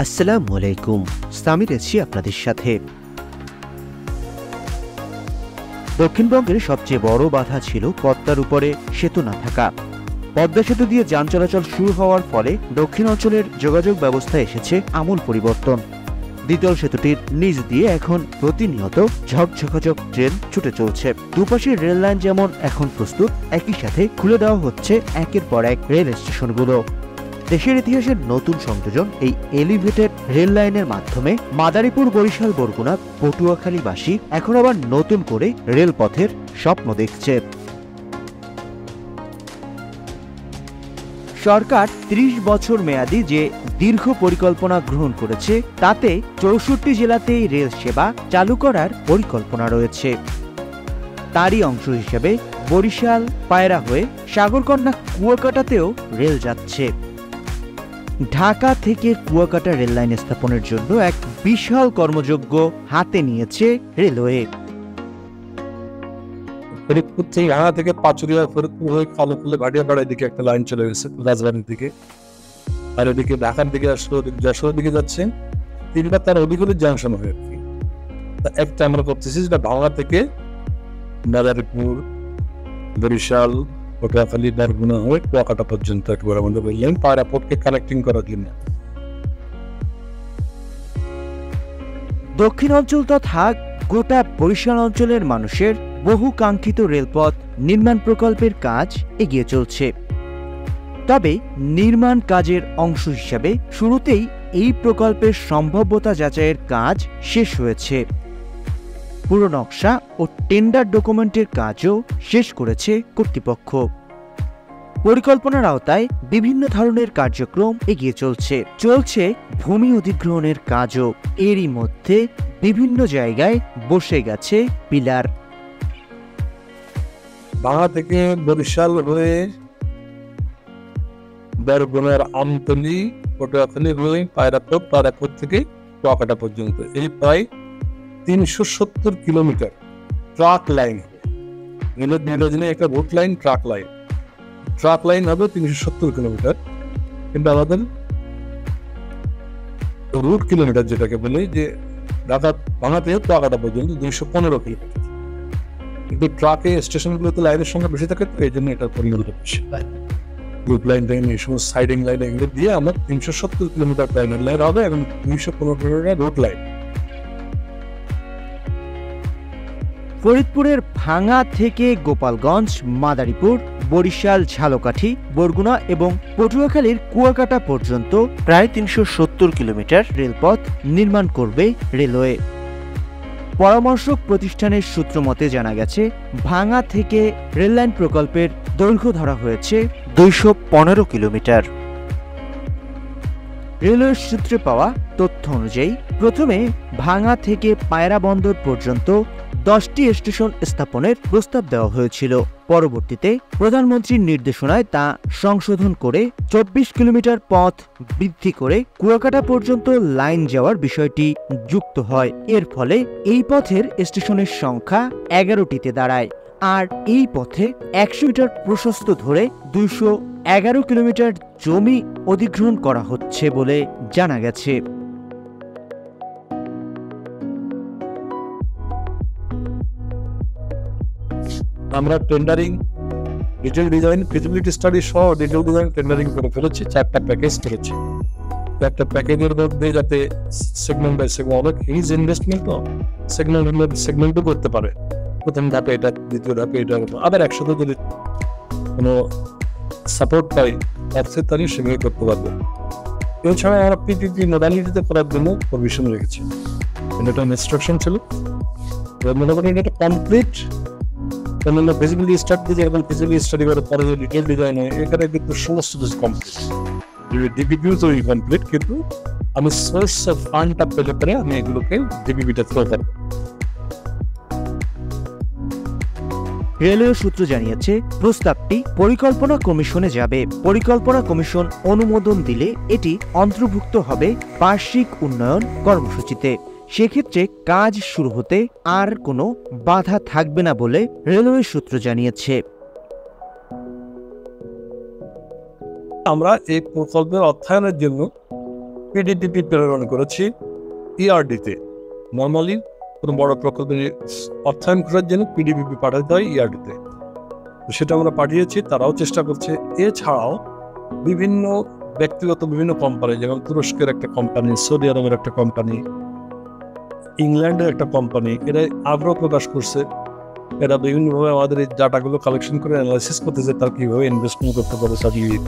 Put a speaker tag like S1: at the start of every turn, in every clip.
S1: আসসালামু আলাইকুম। সামির আছি আপনাদের সাথে। দক্ষিণবঙ্গের সবচেয়ে বড় বাধা ছিল পদ্মার উপরে সেতু না থাকা। পদ্মা সেতু দিয়ে যান চলাচল শুরু হওয়ার ফলে দক্ষিণ অঞ্চলের যোগাযোগ ব্যবস্থায় এসেছে আমূল পরিবর্তন। দ্বিতল সেতুটির নিচ দিয়ে এখন প্রতিনিয়ত ঝকঝকাঝক ট্রেন ছুটে চলছে। দুপাশের রেল লাইন যেমন এখন প্রস্তুত, একই সাথে খুলে দেওয়া হচ্ছে একের পর এক রেল স্টেশনগুলো। দেশের ইতিহাসের নতুন সংযোজন এই এলিভেটেড রেল লাইনের মাধ্যমে মাদারীপুর, বরিশাল, বরগুনা, পটুয়াখালীবাসী এখন আবার নতুন করে রেলপথের স্বপ্ন দেখছে। সরকার ৩০ বছর মেয়াদী যে দীর্ঘ পরিকল্পনা গ্রহণ করেছে, তাতে ৬৪ জেলাতেই রেল সেবা চালু করার পরিকল্পনা রয়েছে। তারই অংশ হিসেবে বরিশাল পায়রা হয়ে সাগরকন্যা কুয়াকাটাতেও রেল যাচ্ছে। ঢাকা থেকে কুয়াকাটা রেল লাইন স্থাপনের জন্য এক বিশাল কর্মযজ্ঞ হাতে নিয়েছে রেলওয়ে।
S2: ফরিদপুর থেকে ঢাকা থেকে পাচুরিয়া, ফরিদপুর হয়ে কালোপুলে ভাটিয়াপাড়ার দিকে একটা লাইন চলে গেছে রাজবাড়ির দিকে, আর ওদিকে ঢাকার দিকে আসলে যশোরের দিকে যাচ্ছে। তিনবার তার অধিকগুলি জাংশন হয়ে আর কি। একটা আমরা করতেছি যেটা ভাঙা থেকে মাদারীপুর, বরিশাল, পটুয়াখালী, বরগুনা হয়ে কুয়াকাটা পর্যন্ত একবার আমাদের বললেন পায়রা পোর্টকে কানেক্টিং করার জন্য।
S1: দক্ষিণ অঞ্চল তথা গোটা বরিশাল অঞ্চলের মানুষের বহু কাঙ্ক্ষিত রেলপথ নির্মাণ প্রকল্পের কাজ এগিয়ে চলছে। তবে নির্মাণ কাজের অংশ হিসাবে শুরুতেই এই প্রকল্পের সম্ভাব্যতা যাচাইয়ের কাজ শেষ হয়েছে। পুরো নকশা ও টেন্ডার ডকুমেন্টের কাজও শেষ করেছে কর্তৃপক্ষ। পরিকল্পনার আওতায় বিভিন্ন ধরনের কার্যক্রম এগিয়ে চলছে ভূমি অধিগ্রহণের কাজও। এরই মধ্যে বিভিন্ন জায়গায় বসে গেছে পিলার।
S2: ভাঙা থেকে বরিশাল হয়ে বরগুনার আমতলী, পটুয়াখালী হয়ে পায়রাপুর থেকে কুয়াকাটা পর্যন্ত এই প্রায় ৩৭০ কিলোমিটার ট্রাক লাইন হবে। একটা রুট লাইন, ট্রাক লাইন হবে ৩৭০ কিলোমিটার। কিন্তু আমাদের রুট কিলোমিটার যেটাকে বলে যে ঢাকা ভাঙা থেকে কুয়াকাটা পর্যন্ত ২১৫ কিলোমিটার। কিন্তু ট্রাকে স্টেশনগুলোতে লাইনের সংখ্যা বেশি থাকে, তো এই জন্য এটার পরিমাণটা বেশি। রুট লাইন এই সমস্ত সাইডিং লাইন এগুলো দিয়ে আমার ৩৭০ কিলোমিটার লাইনের লাইন হবে এবং ২১৫ কিলোমিটার রুট লাইন।
S1: ফরিদপুরের ভাঙা থেকে গোপালগঞ্জ, মাদারীপুর, বরিশাল, ঝালকাঠি, বরগুনা এবং পটুয়াখালীর কুয়াকাটা পর্যন্ত প্রায় ৩৭০ কিলোমিটার রেলপথ নির্মাণ করবে রেলওয়ে। পরামর্শক প্রতিষ্ঠানের সূত্র মতে জানা গেছে, ভাঙা থেকে রেললাইন প্রকল্পের দৈর্ঘ্য ধরা হয়েছে ২১৫ কিলোমিটার। রেলওয়ের সূত্রে পাওয়া তথ্য অনুযায়ী প্রথমে ভাঙা থেকে পায়রা বন্দর পর্যন্ত ১০টি স্টেশন স্থাপনের প্রস্তাব দেওয়া হয়েছিল। পরবর্তীতে প্রধানমন্ত্রীর নির্দেশনায় তা সংশোধন করে ২৪ কিলোমিটার পথ বৃদ্ধি করে কুয়াকাটা পর্যন্ত লাইন যাওয়ার বিষয়টি যুক্ত হয়। এর ফলে এই পথের স্টেশনের সংখ্যা ১১টিতে দাঁড়ায়। আর এই পথে ১০০ মিটার প্রশস্ত ধরে ২১১ কিলোমিটার জমি অধিগ্রহণ করা হচ্ছে বলে জানা গেছে।
S2: আমরা tendering, detail design, feasibility study সহ ডিটেল ডিজাইন টেন্ডারিং করে ফেলেছি। ৪টা প্যাকেজ করেছি। একটা প্যাকেজের মধ্যে যাতে সেগমেন্ট বাই সেগমেন্ট অনেক হিউজ ইনভেস্টমেন্ট, তো সেগমেন্টও করতে পারে। প্রথম ধাপে এটা, দ্বিতীয় ধাপে এটা, আবার একসাথে যদি কোনো সাপোর্ট পাই তাহলে সেগুলো করতে পারবো। এছাড়া আমরা পিপিপি মডালিটিতে করার জন্য পারমিশন রেখেছি। এটা ইনস্ট্রাকশন ছিল। মনে করি এটা কমপ্লিট ফিজিবিলিটি স্টাডি দিয়ে এবং ফিজিবিলিটি স্টাডি করে পরে ডিটেল ডিজাইন হয়। এখানে কিন্তু সমস্ত কিছু কমপ্লিট, ডিপিপিও তৈরি কমপ্লিট, কিন্তু আমি সোর্স অফ ফান্ডটা পেলে পরে আমি এগুলোকে ডিপিপিটা থ্রো করবো।
S1: রেলওয়ে সূত্র জানিয়েছে, প্রস্তাবটি পরিকল্পনা কমিশনে যাবে। পরিকল্পনা কমিশন অনুমোদন দিলে এটি অন্তর্ভুক্ত হবে বার্ষিক উন্নয়ন কর্মসূচিতে। সেক্ষেত্রে কাজ শুরু হতে আর কোনো বাধা থাকবে না বলে রেলওয়ে সূত্র জানিয়েছে।
S2: আমরা এই প্রকল্পের অর্থায়নের জন্য পিডিপিপি প্রেরণ করেছি ইআরডিতে। নর্মালি কোনো বড় প্রকল্পের অর্থায়ন করার জন্য পিডিপিপি পাঠাতে হয় ইআরডিতে, সেটা আমরা পাঠিয়েছি, তারাও চেষ্টা করছে। এছাড়াও বিভিন্ন ব্যক্তিগত বিভিন্ন কোম্পানি, যেমন তুরস্কের একটা কোম্পানি, সৌদি আরবের একটা কোম্পানি, ইংল্যান্ডের একটা কোম্পানি, এরা আগ্রহ প্রকাশ করছে। এরা বিভিন্নভাবে আমাদের এই ডাটাগুলো কালেকশন করে অ্যানালাইসিস করতেছে, তারা কীভাবে ইনভেস্টমেন্ট করতে পারে সাজিয়ে।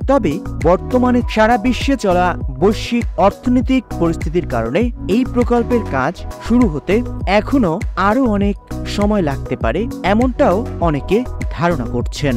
S1: তবে বর্তমানে সারা বিশ্বে চলা বৈশ্বিক অর্থনৈতিক পরিস্থিতির কারণে এই প্রকল্পের কাজ শুরু হতে এখনো আরো অনেক সময় লাগতে পারে, এমনটাও অনেকে ধারণা করছেন।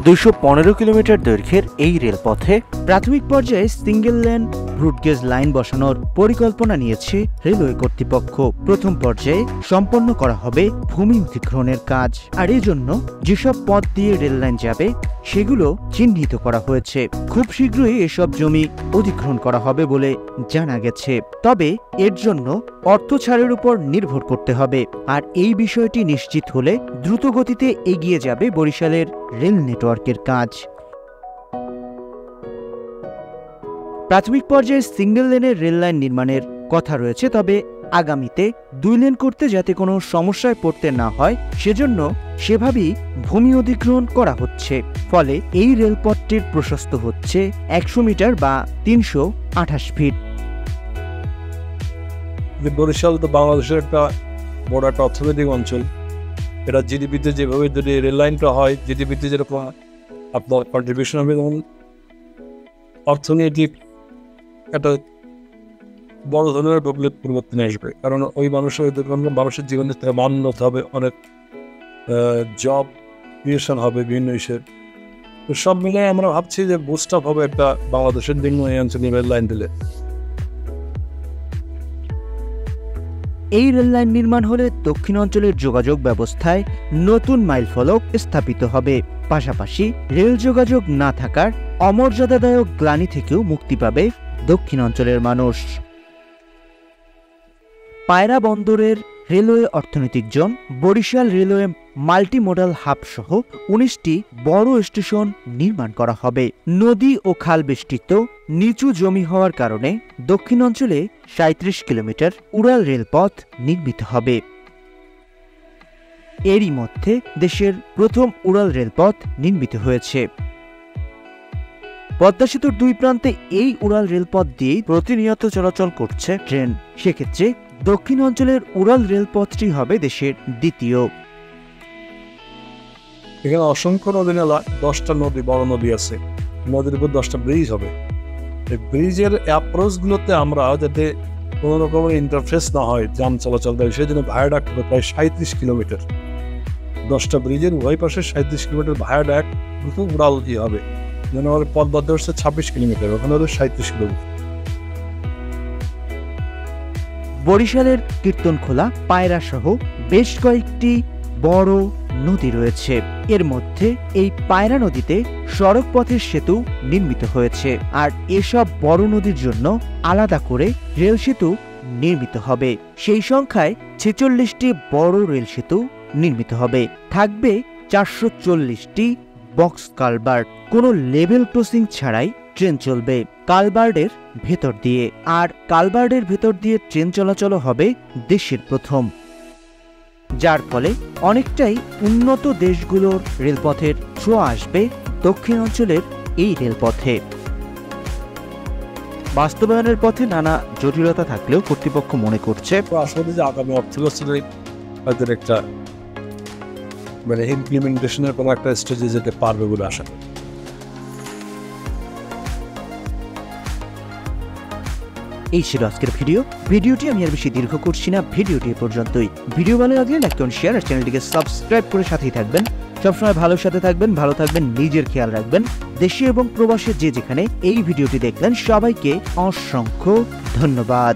S1: 215 কিলোমিটার দৈর্ঘ্যের এই রেলপথে প্রাথমিক পর্যায়ে সিঙ্গেল লেন ব্রডগেজ লাইন বসানোর পরিকল্পনা নিয়েছে রেলওয়ে কর্তৃপক্ষ। প্রথম পর্যায়ে সম্পন্ন করা হবে ভূমি অধিগ্রহণের কাজ, আর এজন্য যেসব পথ দিয়ে রেল লাইন যাবে সেগুলো চিহ্নিত করা হয়েছে। খুব শীঘ্রই এসব জমি অধিগ্রহণ করা হবে বলে জানা গেছে। তবে এর জন্য অর্থ ছাড়ের উপর নির্ভর করতে হবে, আর এই বিষয়টি নিশ্চিত হলে দ্রুত গতিতে এগিয়ে যাবে বরিশালের রেল নেটওয়ার্কের কাজ। প্রাথমিক পর্যায়ে সিঙ্গেল লেনের রেল লাইন নির্মাণের কথা রয়েছে, তবে আগামীতে 2 লেন করতে যাতে কোনো সমস্যায় পড়তে না হয় সেজন্য সেভাবেই ভূমি অধিগ্রহণ করা হচ্ছে। ফলে এই রেলপথটির প্রশস্ত হচ্ছে 100 মিটার বা 328 ফিট।
S2: বরিশাল তো বাংলাদেশের একটা বড় একটা অর্থনৈতিক অঞ্চল। এটা জিডিপিতে যেভাবে যদি রেল লাইনটা হয়, জিডিপিতে যেরকম আপনার কন্ট্রিবিউশন হবে, যেমন অর্থনৈতিক একটা বড় ধরনের পরিবর্তন আসবে। কারণ ওই মানুষের জীবনের থেকে মান উন্নত হবে, অনেক জব ক্রিয়েশন হবে বিভিন্ন বিষয়ের। তো সব মিলে আমরা ভাবছি যে বুস্ট আপ হবে একটা বাংলাদেশের জন্য এই অঞ্চলে রেল লাইন দিলে।
S1: এই রেল লাইন নির্মাণ হলে দক্ষিণ অঞ্চলের যোগাযোগ ব্যবস্থায় নতুন মাইলফলক স্থাপিত হবে। পাশাপাশি রেল যোগাযোগ না থাকার অমর্যাদাদায়ক গ্লানি থেকেও মুক্তি পাবে দক্ষিণ অঞ্চলের মানুষ। পায়রা বন্দরের রেলওয়ে অর্থনৈতিক zone, Barishal railway multi modal hub সহ 19টি বড় স্টেশন নির্মাণ করা হবে। নদী ও খাল বেষ্টিত নিচু জমি হওয়ার কারণে দক্ষিণ অঞ্চলে 37 কিলোমিটার উড়াল রেলপথ নির্মিত হবে। এরই মধ্যে দেশের প্রথম উড়াল রেলপথ নির্মিত হয়েছে। পদ্মা সেতুর 2 প্রান্তে এই উড়াল রেলপথ দিয়ে প্রতিনিয়ত চলাচল করছে ট্রেন। সেক্ষেত্রে দক্ষিণ অঞ্চলের উড়াল রেলপথটি হবে দেশের দ্বিতীয়।
S2: এখানে অসংখ্য নদী নালা, 10টা নদী, বড় নদী আছে, নদীর উপর 10টা ব্রিজ হবে। এই ব্রিজের অ্যাপ্রোচগুলোতে আমরা যাতে কোনো রকমের ইন্টারফেস না হয় যান চলাচল দেয়, সেই জন্য ভায়াডাক্ট হবে প্রায় 37 কিলোমিটার। 10টা ব্রিজের উভয় পাশে 37 কিলোমিটার ভায়াডাক্ট উড়াল হবে। যেন আমাদের পথ বাধ্য হচ্ছে 26 কিলোমিটার, ওখানে হলো 37 কিলোমিটার।
S1: বরিশালের কীর্তনখোলা, পায়রা সহ বেশ কয়েকটি বড় নদী রয়েছে। এর মধ্যে এই পায়রা নদীতে সড়ক পথের সেতু নির্মিত হয়েছে, আর এসব বড় নদীর জন্য আলাদা করে রেল সেতু নির্মিত হবে। সেই সংখ্যায় 46টি বড় রেল সেতু নির্মিত হবে। থাকবে 440টি বক্স কালভার্ট। কোনো লেভেল ক্রসিং ছাড়াই ট্রেন চলবে কালভার্টের ভেতর দিয়ে, আর কালভার্টের ভেতর দিয়ে ট্রেন চলাচল হবে দেশের প্রথম, যার ফলে অনেকটাই উন্নত দেশগুলোর রেলপথের ছোঁয়া আসবে দক্ষিণ অঞ্চলের এই রেলপথে। বাস্তবায়নের পথে নানা জটিলতা থাকলেও কর্তৃপক্ষ মনে করছে
S2: আসলে যে আগামী অর্থবছরে তাদের একটা ইমপ্লিমেন্টেশনের কোনো একটা স্টেজে যেতে পারবে বলে আশা করি।
S1: এই ছিল আজকের ভিডিওটি আমি আর বেশি দীর্ঘ করছি না, ভিডিওটি এ পর্যন্তই। ভিডিও ভালো লাগলে লাইক করুন, শেয়ার আর চ্যানেলটিকে সাবস্ক্রাইব করে সাথেই থাকবেন। সবসময় ভালোর সাথে থাকবেন, ভালো থাকবেন, নিজের খেয়াল রাখবেন। দেশে এবং প্রবাসে যে যেখানে এই ভিডিওটি দেখলেন সবাইকে অসংখ্য ধন্যবাদ।